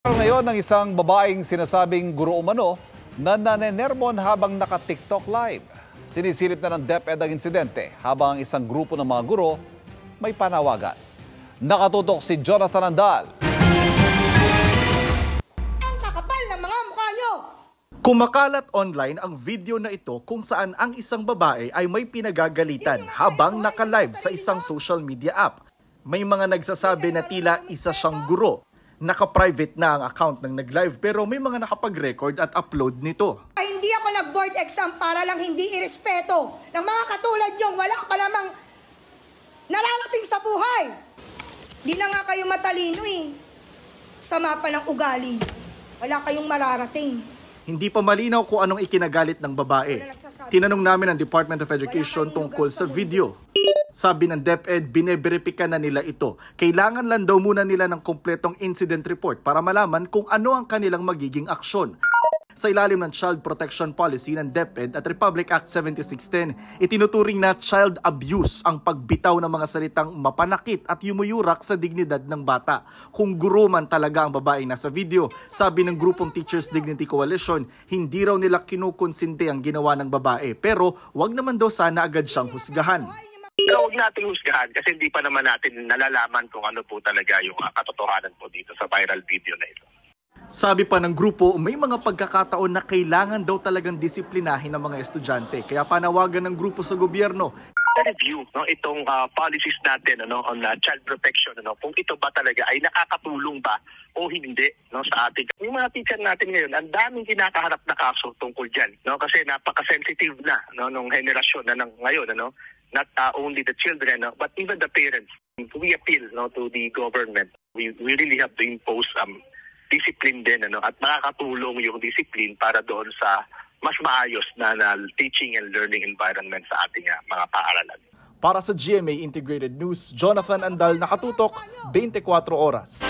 Ngayon ng isang babaeng sinasabing guro umano na nanenermon habang naka-TikTok live. Sinisilip na ng DepEd ang insidente habang ang isang grupo ng mga guro may panawagan. Nakatutok si Jonathan Andal. Ang kakapal ng mga mukha nyo! Kumakalat online ang video na ito kung saan ang isang babae ay may pinagagalitan habang naka-live sa isang social media app. May mga nagsasabi na tila isa siyang guro. Naka-private na ang account ng nag-live pero may mga nakapag-record at upload nito. Ay, hindi ako nag-board exam para lang hindi irespeto ng mga katulad yung wala pa namang nararating sa buhay. Di na nga kayo matalino eh. Sama pa ng ugali. Wala kayong mararating. Hindi pa malinaw kung anong ikinagalit ng babae. Tinanong namin ang Department of Education tungkol sa video. Sabi ng DepEd, bineberipika na nila ito. Kailangan lang daw muna nila ng kumpletong incident report para malaman kung ano ang kanilang magiging aksyon. Sa ilalim ng Child Protection Policy ng DepEd at Republic Act 7610, itinuturing na child abuse ang pagbitaw ng mga salitang mapanakit at yumuyurak sa dignidad ng bata. Kung guro man talaga ang babaeng nasa video, sabi ng grupong Teachers Dignity Coalition, hindi raw nila kinukonsinte ang ginawa ng babae. Pero wag naman daw sana agad siyang husgahan. Huwag natin husgahan kasi hindi pa naman natin nalalaman kung ano po talaga yung katotohanan po dito sa viral video na ito. Sabi pa ng grupo, may mga pagkakataon na kailangan daw talagang disiplinahin ng mga estudyante. Kaya panawagan ng grupo sa gobyerno. Review itong policies natin on child protection, kung ito ba talaga ay nakakatulong ba o hindi sa ating. Yung mga teacher natin ngayon, ang daming kinakaharap na kaso tungkol dyan. Kasi napaka-sensitive na nung henerasyon na ngayon. Not only the children, but even the parents. We appeal to the government. We really have to impose discipline din at makakatulong yung discipline para doon sa mas maayos na teaching and learning environment sa ating mga paaralan. Para sa GMA Integrated News, Jonathan Andal, nakatutok 24 oras.